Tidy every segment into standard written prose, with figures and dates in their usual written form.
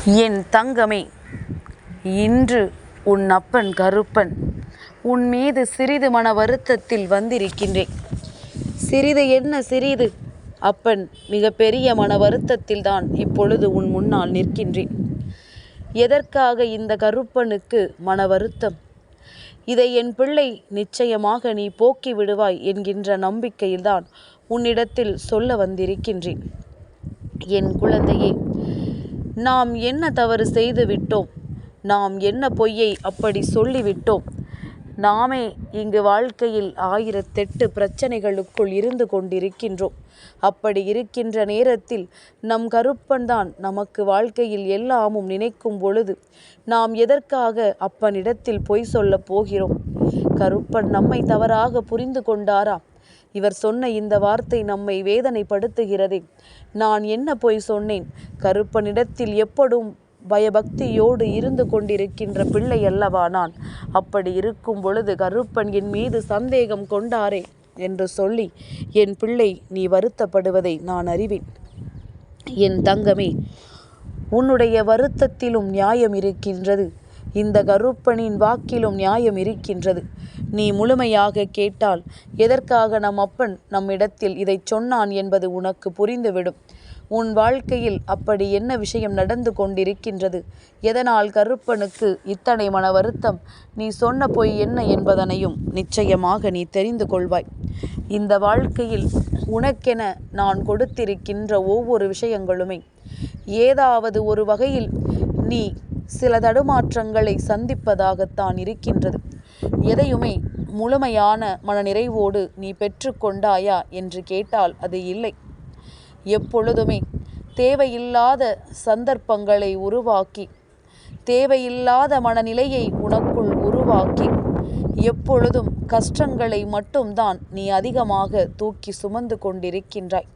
என் தங்கமே, இன்று உன் அப்பன் கருப்பன் உன் மீது சிறிது மன வருத்தத்தில் வந்திருக்கின்றேன். சிறிது என்ன சிறிது, அப்பன் மிக பெரிய மன வருத்தத்தில் தான் இப்பொழுது உன் முன்னால் நிற்கின்றேன். எதற்காக இந்த கருப்பனுக்கு மன வருத்தம்? இதை என் பிள்ளை நிச்சயமாக நீ போக்கி விடுவாய் என்கின்ற நம்பிக்கையில்தான் உன்னிடத்தில் சொல்ல வந்திருக்கின்றேன். என் குழந்தையே, நாம் என்ன தவறு செய்து விட்டோம்? நாம் என்ன பொய்யை அப்படி சொல்லிவிட்டோம்? நாமே இங்கு வாழ்க்கையில் 1008 பிரச்சனைகளுக்குள் இருந்து கொண்டிருக்கின்றோம். அப்படி இருக்கின்ற நேரத்தில் நம் கருப்பன் தான் நமக்கு வாழ்க்கையில் எல்லாமும் நினைக்கும் பொழுது நாம் எதற்காக அப்பனிடத்தில் பொய் சொல்லப் போகிறோம்? கருப்பன் நம்மை தவறாக புரிந்து கொண்டாரா? இவர் சொன்ன இந்த வார்த்தை நம்மை வேதனைப்படுத்துகிறதே. நான் என்ன பொய் சொன்னேன்? கருப்பனிடத்தில் எப்படும் பயபக்தியோடு இருந்து கொண்டிருக்கின்ற பிள்ளை அல்லவா நான்? அப்படி இருக்கும் பொழுது கருப்பன் என் மீது சந்தேகம் கொண்டாரே என்று சொல்லி என் பிள்ளை நீ வருத்தப்படுவதை நான் அறிவேன். என் தங்கமே, உன்னுடைய வருத்தத்திலும் நியாயம் இருக்கின்றது. இந்த கருப்பனின் வாக்கிலும் நியாயம் இருக்கின்றது. நீ முழுமையாக கேட்டால் எதற்காக நம் அப்பன் நம்மிடத்தில் இதை சொன்னான் என்பது உனக்கு புரிந்துவிடும். உன் வாழ்க்கையில் அப்படி என்ன விஷயம் நடந்து கொண்டிருக்கின்றது? எதனால் கருப்பனுக்கு இத்தனை மன வருத்தம்? நீ சொன்ன பொய் என்ன என்பதனையும் நிச்சயமாக நீ தெரிந்து கொள்வாய். இந்த வாழ்க்கையில் உனக்கென நான் கொடுத்திருக்கின்ற ஒவ்வொரு விஷயங்களுமே ஏதாவது ஒரு வகையில் நீ சில தடுமாற்றங்களை சந்திப்பதாகத்தான் இருக்கின்றது. எதையுமே முழுமையான மனநிறைவோடு நீ பெற்றுக்கொண்டாயா என்று கேட்டால் அது இல்லை. எப்பொழுதுமே தேவையில்லாத சந்தர்ப்பங்களை உருவாக்கி, தேவையில்லாத மனநிலையை உனக்குள் உருவாக்கி, எப்பொழுதும் கஷ்டங்களை மட்டும்தான் நீ அதிகமாக தூக்கி சுமந்து கொண்டிருக்கின்றாய்.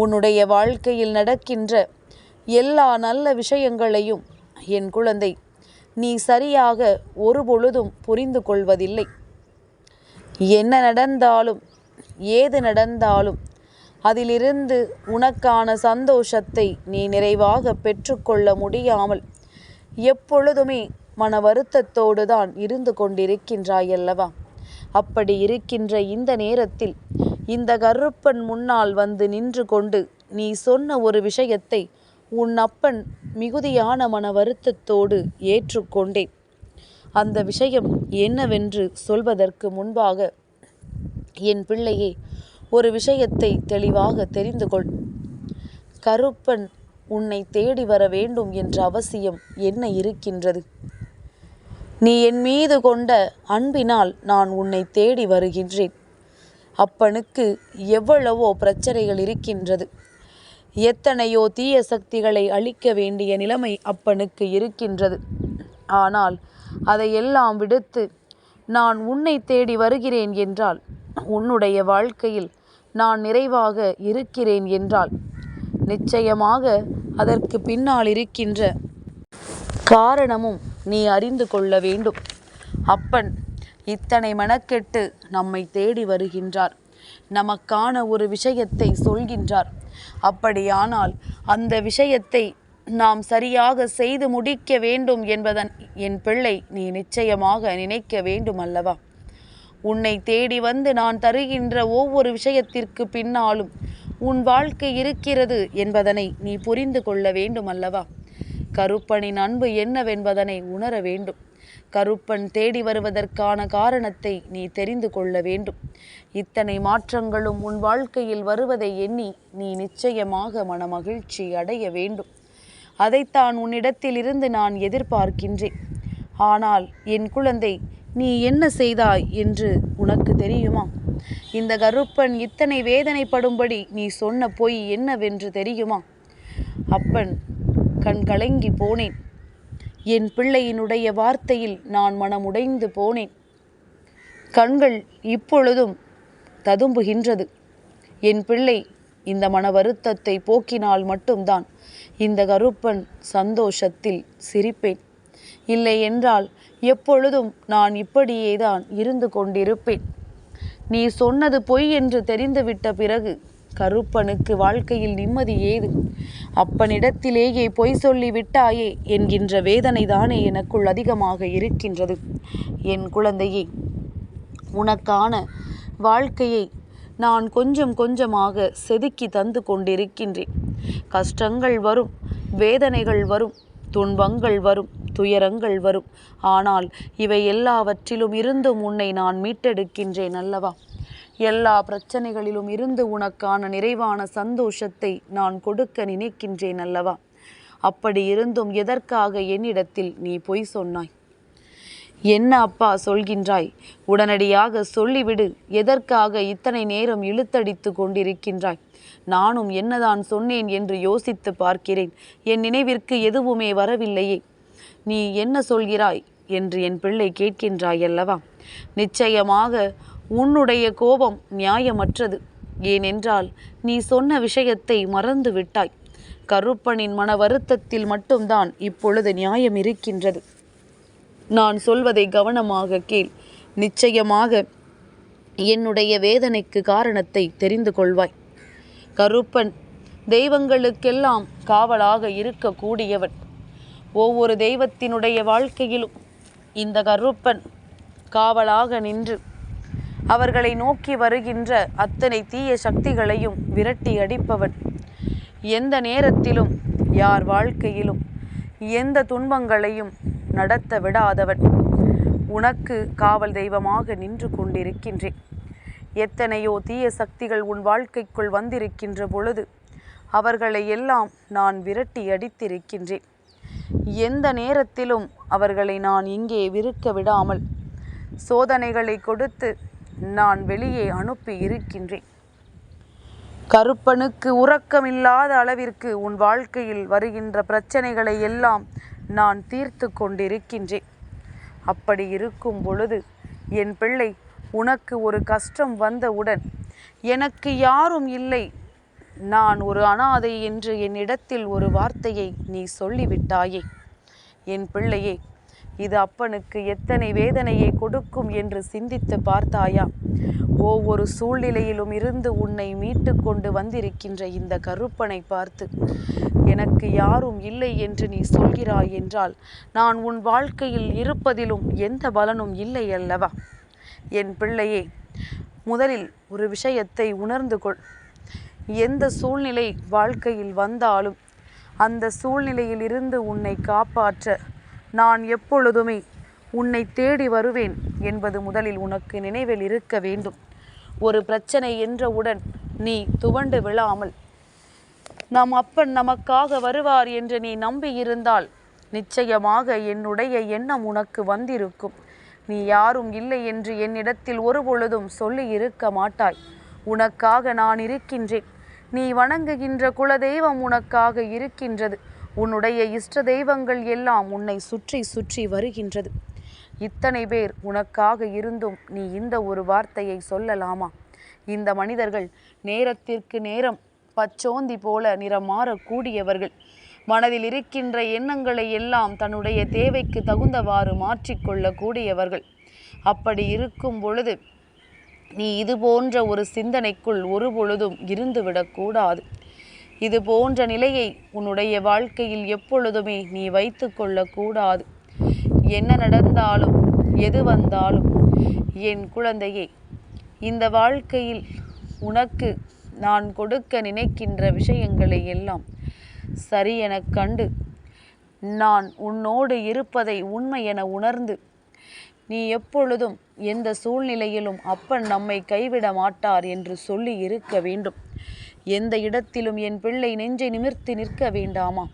உன்னுடைய வாழ்க்கையில் நடக்கின்ற எல்லா நல்ல விஷயங்களையும் என் குழந்தை நீ சரியாக ஒரு பொழுதும் புரிந்து கொள்வதில்லை. என்ன நடந்தாலும் ஏது நடந்தாலும் அதிலிருந்து உனக்கான சந்தோஷத்தை நீ நிறைவாக பெற்றுக்கொள்ள முடியாமல் எப்பொழுதுமே மன வருத்தத்தோடு தான் இருந்து கொண்டிருக்கின்றாயல்லவா? அப்படி இருக்கின்ற இந்த நேரத்தில் இந்த கருப்பன் முன்னால் வந்து நின்று கொண்டு நீ சொன்ன ஒரு விஷயத்தை உன் அப்பன் மிகுதியான மன வருத்தத்தோடு ஏற்றுக்கொண்டேன். அந்த விஷயம் என்னவென்று சொல்வதற்கு முன்பாக என் பிள்ளையே, ஒரு விஷயத்தை தெளிவாக தெரிந்து கொள். கருப்பன் உன்னை தேடி வர வேண்டும் என்ற அவசியம் என்ன இருக்கின்றது? நீ என் மீது கொண்ட அன்பினால் நான் உன்னை தேடி வருகின்றேன். அப்பனுக்கு எவ்வளவோ பிரச்சனைகள் இருக்கின்றது. எத்தனையோ தீய சக்திகளை அழிக்க வேண்டிய நிலைமை அப்பனுக்கு இருக்கின்றது. ஆனால் அதையெல்லாம் விடுத்து நான் உன்னை தேடி வருகிறேன் என்றால், உன்னுடைய வாழ்க்கையில் நான் நிறைவாக இருக்கிறேன் என்றால், நிச்சயமாக அதற்கு பின்னால் இருக்கின்ற காரணமும் நீ அறிந்து கொள்ள வேண்டும். அப்பன் இத்தனை மெனக்கெட்டு நம்மை தேடி வருகின்றார். நமக்கான ஒரு விஷயத்தை சொல்கின்றார். அப்படியானால் அந்த விஷயத்தை நாம் சரியாக செய்து முடிக்க வேண்டும் என்பதன் என் பிள்ளை நீ நிச்சயமாக நினைக்க வேண்டும் அல்லவா? உன்னை தேடி வந்து நான் தருகின்ற ஒவ்வொரு விஷயத்திற்கு பின்னாலும் உன் வாழ்க்கை இருக்கிறது என்பதனை நீ புரிந்து கொள்ள வேண்டும் அல்லவா? கருப்பனின் அன்பு என்னவென்பதனை உணர வேண்டும். கருப்பன் தேடி வருவதற்கான காரணத்தை நீ தெரிந்து கொள்ள வேண்டும். இத்தனை மாற்றங்களும் உன் வாழ்க்கையில் வருவதை எண்ணி நீ நிச்சயமாக மனமகிழ்ச்சி அடைய வேண்டும். அதைத்தான் உன்னிடத்தில் இருந்து நான் எதிர்பார்க்கின்றேன். ஆனால் என் குழந்தை, நீ என்ன செய்தாய் என்று உனக்கு தெரியுமா? இந்த கருப்பன் இத்தனை வேதனைப்படும்படி நீ சொன்ன பொய் என்னவென்று தெரியுமா? அப்பன் கண் கலங்கி போனேன். என் பிள்ளையினுடைய வார்த்தையில் நான் மனமுடைந்து போனேன். கண்கள் இப்பொழுதும் ததும்புகின்றது. என் பிள்ளை இந்த மன வருத்தத்தை போக்கினால் மட்டும்தான் இந்த கருப்பன் சந்தோஷத்தில் சிரிப்பேன். இல்லை என்றால் எப்பொழுதும் நான் இப்படியேதான் இருந்து கொண்டிருப்பேன். நீ சொன்னது பொய் என்று தெரிந்துவிட்ட பிறகு கருப்பனுக்கு வாழ்க்கையில் நிம்மதி ஏது? அப்பனிடத்திலேயே பொய் சொல்லி விட்டாயே என்கின்ற வேதனை தானே எனக்குள் அதிகமாக இருக்கின்றது. என் குழந்தையே, உனக்கான வாழ்க்கையை நான் கொஞ்சம் கொஞ்சமாக செதுக்கி தந்து கொண்டிருக்கின்றேன். கஷ்டங்கள் வரும், வேதனைகள் வரும், துன்பங்கள் வரும், துயரங்கள் வரும். ஆனால் இவை எல்லாவற்றிலும் இருந்தும் உன்னை நான் மீட்டெடுக்கின்றேன் அல்லவா? எல்லா பிரச்சனைகளிலும் இருந்து உனக்கான நிறைவான சந்தோஷத்தை நான் கொடுக்க நினைக்கின்றேன் அல்லவா? அப்படி இருந்தும் எதற்காக என்னிடத்தில் நீ பொய் சொன்னாய்? என்ன அப்பா சொல்கின்றாய்? உடனடியாக சொல்லிவிடு. எதற்காக இத்தனை நேரம் இழுத்தடித்து கொண்டிருக்கின்றாய்? நானும் என்னதான் சொன்னேன் என்று யோசித்து பார்க்கிறேன். என் நினைவிற்கு எதுவுமே வரவில்லையே. நீ என்ன சொல்கிறாய் என்று என் பிள்ளை கேட்கின்றாய் அல்லவா? நிச்சயமாக உன்னுடைய கோபம் நியாயமற்றது. ஏனென்றால் நீ சொன்ன விஷயத்தை மறந்து விட்டாய். கருப்பனின் மன வருத்தத்தில் மட்டும்தான் இப்பொழுது நியாயம் இருக்கின்றது. நான் சொல்வதை கவனமாக கேள். நிச்சயமாக என்னுடைய வேதனைக்கு காரணத்தை தெரிந்து கொள்வாய். கருப்பன் தெய்வங்களுக்கெல்லாம் காவலாக இருக்கக்கூடியவன். ஒவ்வொரு தெய்வத்தினுடைய வாழ்க்கையிலும் இந்த கருப்பன் காவலாக நின்று அவர்களை நோக்கி வருகின்ற அத்தனை தீய சக்திகளையும் விரட்டி அடிப்பவன். எந்த நேரத்திலும் யார் வாழ்க்கையிலும் எந்த துன்பங்களையும் நடத்த விடாதவன். உனக்கு காவல் தெய்வமாக நின்று கொண்டிருக்கின்றேன். எத்தனையோ தீய சக்திகள் உன் வாழ்க்கைக்குள் வந்திருக்கின்ற பொழுது அவர்களை எல்லாம் நான் விரட்டி அடித்திருக்கின்றேன். எந்த நேரத்திலும் அவர்களை நான் இங்கே விருக்க விடாமல் சோதனைகளை கொடுத்து நான் வெளியே அனுப்பி இருக்கின்றேன். கருப்பனுக்கு உறக்கமில்லாத அளவிற்கு உன் வாழ்க்கையில் வருகின்ற பிரச்சனைகளை எல்லாம் நான் தீர்த்து கொண்டிருக்கின்றேன். அப்படி இருக்கும் பொழுது என் பிள்ளை, உனக்கு ஒரு கஷ்டம் வந்தவுடன் எனக்கு யாரும் இல்லை, நான் ஒரு அனாதை என்று என்னிடத்தில் ஒரு வார்த்தையை நீ சொல்லிவிட்டாயே. என் பிள்ளையே, இது அப்பனுக்கு எத்தனை வேதனையை கொடுக்கும் என்று சிந்தித்து பார்த்தாயா? ஒவ்வொரு சூழ்நிலையிலும் இருந்து உன்னை மீட்டு கொண்டு வந்திருக்கின்ற இந்த கருப்பனை பார்த்து எனக்கு யாரும் இல்லை என்று நீ சொல்கிறாய் என்றால் நான் உன் வாழ்க்கையில் இருப்பதிலும் எந்த பலனும் இல்லை அல்லவா? என் பிள்ளையே, முதலில் ஒரு விஷயத்தை உணர்ந்து கொள். எந்த சூழ்நிலை வாழ்க்கையில் வந்தாலும் அந்த சூழ்நிலையில் இருந்து உன்னை காப்பாற்ற நான் எப்பொழுதுமே உன்னை தேடி வருவேன் என்பது முதலில் உனக்கு நினைவில் இருக்க வேண்டும். ஒரு பிரச்சனை என்றவுடன் நீ துவண்டு விழாமல் நம் அப்பன் நமக்காக வருவார் என்று நீ நம்பியிருந்தால் நிச்சயமாக என்னுடைய எண்ணம் உனக்கு வந்திருக்கும். நீ யாரும் இல்லை என்று என்னிடத்தில் ஒரு பொழுதும் சொல்லி இருக்க மாட்டாய். உனக்காக நான் இருக்கின்றேன். நீ வணங்குகின்ற குலதெய்வம் உனக்காக இருக்கின்றது. உன்னுடைய இஷ்ட தெய்வங்கள் எல்லாம் உன்னை சுற்றி சுற்றி வருகின்றது. இத்தனை பேர் உனக்காக இருந்தும் நீ இந்த ஒரு வார்த்தையை சொல்லலாமா? இந்த மனிதர்கள் நேரத்திற்கு நேரம் பச்சோந்தி போல நிறம் மாறக்கூடியவர்கள். மனதில் இருக்கின்ற எண்ணங்களை எல்லாம் தன்னுடைய தேவைக்கு தகுந்தவாறு மாற்றிக்கொள்ளக்கூடியவர்கள். அப்படி இருக்கும் பொழுது நீ இது போன்ற ஒரு சிந்தனைக்குள் ஒரு பொழுதும் இருந்துவிடக்கூடாது. இது போன்ற நிலையை உன்னுடைய வாழ்க்கையில் எப்பொழுதுமே நீ வைத்து கொள்ளக்கூடாது. என்ன நடந்தாலும் எது வந்தாலும் என் குழந்தையே, இந்த வாழ்க்கையில் உனக்கு நான் கொடுக்க நினைக்கின்ற விஷயங்களை எல்லாம் சரியெனக் கண்டு நான் உன்னோடு இருப்பதை உண்மை என உணர்ந்து நீ எப்பொழுதும் எந்த சூழ்நிலையிலும் அப்பன் நம்மை கைவிட மாட்டார் என்று சொல்லி இருக்க வேண்டும். எந்த இடத்திலும் என் பிள்ளை நெஞ்சை நிமிர்த்தி நிற்க வேண்டாமா?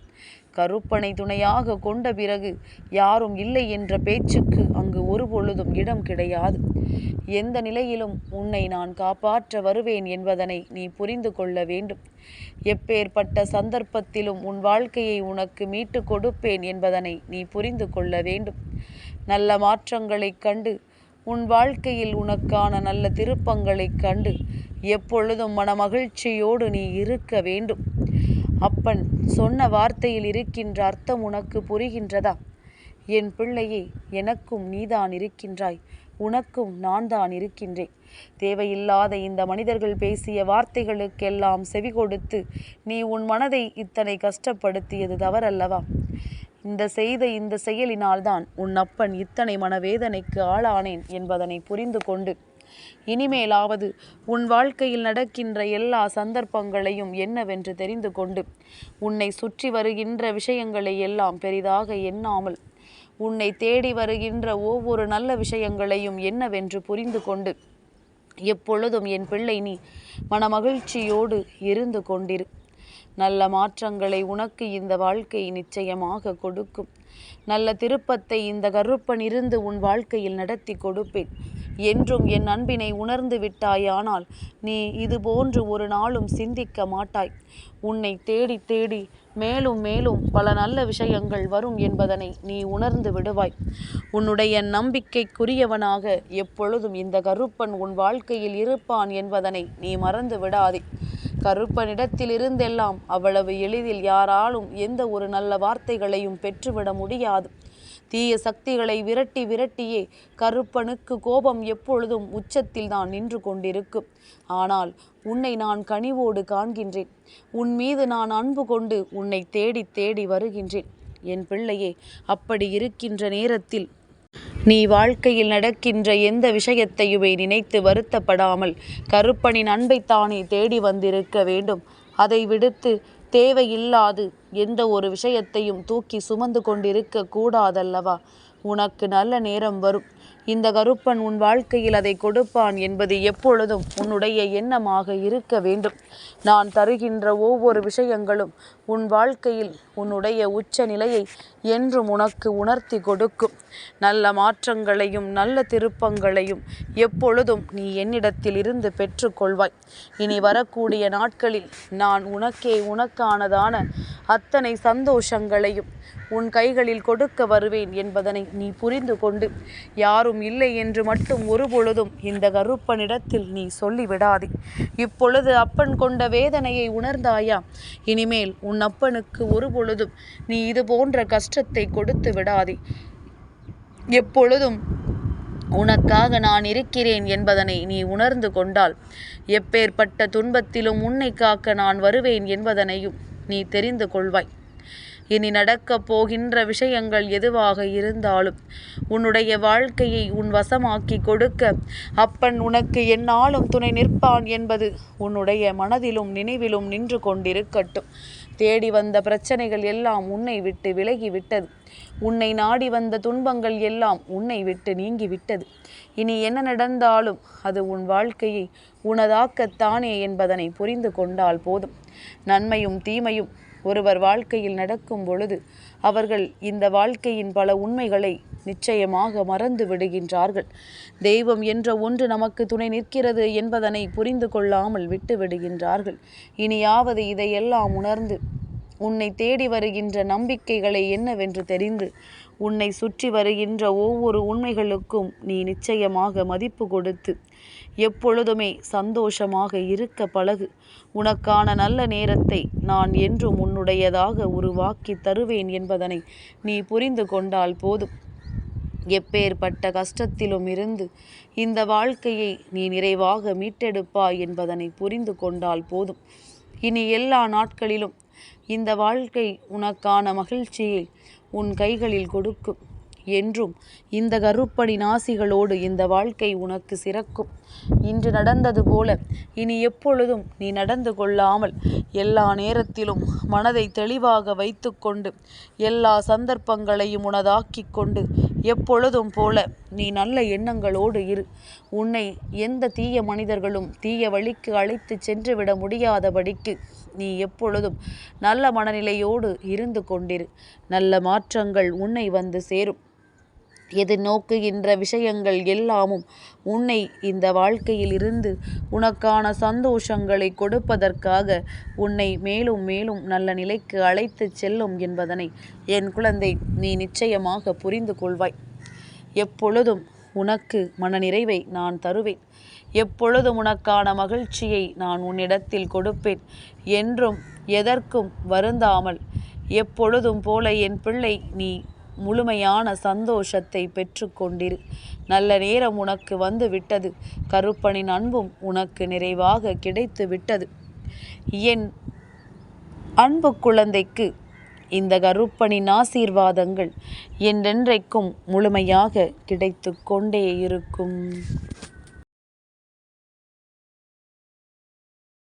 கருப்பனை துணையாக கொண்ட பிறகு யாரும் இல்லை என்ற பேச்சுக்கு அங்கு ஒரு பொழுதும் இடம் கிடையாது. எந்த நிலையிலும் உன்னை நான் காப்பாற்ற வருவேன் என்பதனை நீ புரிந்து கொள்ள வேண்டும். எப்பேற்பட்ட சந்தர்ப்பத்திலும் உன் வாழ்க்கையை உனக்கு மீட்டு கொடுப்பேன் என்பதனை நீ புரிந்து கொள்ள வேண்டும். நல்ல மாற்றங்களைக் கண்டு உன் வாழ்க்கையில் உனக்கான நல்ல திருப்பங்களைக் கண்டு எப்பொழுதும் மனமகிழ்ச்சியோடு நீ இருக்க வேண்டும். அப்பன் சொன்ன வார்த்தையில் இருக்கின்ற அர்த்தம் உனக்கு புரிகின்றதா? என் பிள்ளையே, எனக்கும் நீதான் இருக்கின்றாய். உனக்கும் நான் தான் இருக்கின்றேன். தேவையில்லாத இந்த மனிதர்கள் பேசிய வார்த்தைகளுக்கெல்லாம் செவி கொடுத்து நீ உன் மனதை இத்தனை கஷ்டப்படுத்தியது தவறல்லவா? இந்த செயலினால்தான் உன் அப்பன் இத்தனை மனவேதனைக்கு ஆளானேன் என்பதனை புரிந்து கொண்டு இனிமேலாவது உன் வாழ்க்கையில் நடக்கின்ற எல்லா சந்தர்ப்பங்களையும் என்னவென்று தெரிந்து கொண்டு உன்னை சுற்றி வருகின்ற விஷயங்களை எல்லாம் பெரிதாக எண்ணாமல் உன்னை தேடி வருகின்ற ஒவ்வொரு நல்ல விஷயங்களையும் என்னவென்று புரிந்து கொண்டு எப்பொழுதும் என் பிள்ளை நீ மனமகிழ்ச்சியோடு இருந்து கொண்டிரு. நல்ல மாற்றங்களை உனக்கு இந்த வாழ்க்கை நிச்சயமாக கொடுக்கும். நல்ல திருப்பத்தை இந்த கருப்பன் இருந்து உன் வாழ்க்கையில் நடத்தி கொடுப்பேன். என்றும் என் அன்பினை உணர்ந்து விட்டாயானால் நீ இது போன்று ஒரு நாளும் சிந்திக்க மாட்டாய். உன்னை தேடி தேடி மேலும் மேலும் பல நல்ல விஷயங்கள் வரும் என்பதனை நீ உணர்ந்து விடுவாய். உன்னுடைய நம்பிக்கைக்குரியவனாக எப்பொழுதும் இந்த கருப்பன் உன் வாழ்க்கையில் இருப்பான் என்பதனை நீ மறந்து விடாதே. கருப்பனிடத்திலிருந்தெல்லாம் அவ்வளவு எளிதில் யாராலும் எந்த ஒரு நல்ல வார்த்தைகளையும் பெற்றுவிட முடியாது. தீய சக்திகளை விரட்டி விரட்டியே கருப்பனுக்கு கோபம் எப்பொழுதும் உச்சத்தில் தான் நின்று கொண்டிருக்கும். ஆனால் உன்னை நான் கனிவோடு காண்கின்றேன். உன் மீது நான் அன்பு கொண்டு உன்னை தேடி தேடி வருகின்றேன். என் பிள்ளையே, அப்படி இருக்கின்ற நேரத்தில் நீ வாழ்க்கையில் நடக்கின்ற எந்த விஷயத்தையுமே நினைத்து வருத்தப்படாமல் கருப்பனின் அன்பைத்தானே தேடி வந்திருக்க வேண்டும். அதை விடுத்து தேவையில்லாது எந்த ஒரு விஷயத்தையும் தூக்கி சுமந்து கொண்டிருக்க கூடாதல்லவா? உனக்கு நல்ல நேரம் வரும். இந்த கருப்பன் உன் வாழ்க்கையில் அதை கொடுப்பான் என்பது எப்பொழுதும் உன்னுடைய எண்ணமாக இருக்க வேண்டும். நான் தருகின்ற ஒவ்வொரு விஷயங்களும் உன் வாழ்க்கையில் உன்னுடைய உச்ச நிலையை என்றும் உனக்கு உணர்த்தி கொடுக்கும். நல்ல மாற்றங்களையும் நல்ல திருப்பங்களையும் எப்பொழுதும் நீ என்னிடத்தில் இருந்து பெற்றுக்கொள்வாய். இனி வரக்கூடிய நாட்களில் நான் உனக்கானதான அத்தனை சந்தோஷங்களையும் உன் கைகளில் கொடுக்க வருவேன் என்பதனை நீ புரிந்து கொண்டு யாரும் இல்லை என்று மட்டும் ஒருபொழுதும் இந்த கருப்பனிடத்தில் நீ சொல்லிவிடாதே. இப்பொழுது அப்பன் கொண்ட வேதனையை உணர்ந்தாயா? இனிமேல் உன் அப்பனுக்கு ஒருபொழுதும் நீ இது போன்ற கஷ்டத்தை கொடுத்து விடாதே. எப்பொழுதும் உனக்காக நான் இருக்கிறேன் என்பதனை நீ உணர்ந்து கொண்டால் எப்பேற்பட்ட துன்பத்திலும் உன்னை காக்க நான் வருவேன் என்பதனையும் நீ தெரிந்து கொள்வாய். இனி நடக்கப் போகின்ற விஷயங்கள் எதுவாக இருந்தாலும் உன்னுடைய வாழ்க்கையை உன் வசமாக்கி கொடுக்க அப்பன் உனக்கு எந்நாளும் துணை நிற்பான் என்பது உன்னுடைய மனதிலும் நினைவிலும் நின்று கொண்டிருக்கட்டும். தேடி வந்த பிரச்சனைகள் எல்லாம் உன்னை விட்டு விலகிவிட்டது. உன்னை நாடி வந்த துன்பங்கள் எல்லாம் உன்னை விட்டு நீங்கிவிட்டது. இனி என்ன நடந்தாலும் அது உன் வாழ்க்கையை உனதாக்கத்தானே என்பதனை புரிந்து கொண்டால் போதும். நன்மையும் தீமையும் ஒருவர் வாழ்க்கையில் நடக்கும் பொழுது அவர்கள் இந்த வாழ்க்கையின் பல உண்மைகளை நிச்சயமாக மறந்து விடுகின்றார்கள். தெய்வம் என்ற ஒன்று நமக்கு துணை நிற்கிறது என்பதனை புரிந்து கொள்ளாமல் விட்டு விடுகின்றார்கள். இனியாவது இதையெல்லாம் உணர்ந்து உன்னை தேடி வருகின்ற நம்பிக்கைகளை என்னவென்று தெரிந்து உன்னை சுற்றி வருகின்ற ஒவ்வொரு உண்மைகளுக்கும் நீ நிச்சயமாக மதிப்பு கொடுத்து எப்பொழுதுமே சந்தோஷமாக இருக்க பழகு. உனக்கான நல்ல நேரத்தை நான் என்றும் உன்னுடையதாக உருவாக்கி தருவேன் என்பதனை நீ புரிந்து கொண்டால் போதும். எப்பேற்பட்ட கஷ்டத்திலும் இருந்து இந்த வாழ்க்கையை நீ நிறைவாக மீட்டெடுப்பாய் என்பதனை புரிந்து கொண்டால் போதும். இனி எல்லா நாட்களிலும் இந்த வாழ்க்கை உனக்கான மகிழ்ச்சியை உன் கைகளில் கொடுக்கும். என்றும் இந்த கருப்பனின் ஆசிகளோடு இந்த வாழ்க்கை உனக்கு சிறக்கும். இன்று நடந்தது போல இனி எப்பொழுதும் நீ நடந்து கொள்ளாமல் எல்லா நேரத்திலும் மனதை தெளிவாக வைத்து கொண்டு எல்லா சந்தர்ப்பங்களையும் உனதாக்கி கொண்டு எப்பொழுதும் போல நீ நல்ல எண்ணங்களோடு இரு. உன்னை எந்த தீய மனிதர்களும் தீய வழிக்கு அழைத்து சென்று விட முடியாதபடிக்கு நீ எப்பொழுதும் நல்ல மனநிலையோடு இருந்து கொண்டிரு. நல்ல மாற்றங்கள் உன்னை வந்து சேரும். எதிர்நோக்குகின்ற விஷயங்கள் எல்லாமும் உன்னை இந்த வாழ்க்கையில் இருந்து உனக்கான சந்தோஷங்களை கொடுப்பதற்காக உன்னை மேலும் மேலும் நல்ல நிலைக்கு அழைத்து செல்லும் என்பதனை என் குழந்தை நீ நிச்சயமாக புரிந்து கொள்வாய். எப்பொழுதும் உனக்கு மனநிறைவை நான் தருவேன். எப்பொழுதும் உனக்கான மகிழ்ச்சியை நான் உன்னிடத்தில் கொடுப்பேன். என்றும் எதற்கும் வருந்தாமல் எப்பொழுதும் போல என் பிள்ளை நீ முழுமையான சந்தோஷத்தை பெற்றுக்கொண்டிரு. நல்ல நேரம் உனக்கு வந்து விட்டது. கருப்பனின் அன்பும் உனக்கு நிறைவாக கிடைத்து விட்டது. என் அன்பு குழந்தைக்கு இந்த கருப்பனின் ஆசீர்வாதங்கள் என்றென்றைக்கும் முழுமையாக கிடைத்து கொண்டே இருக்கும்.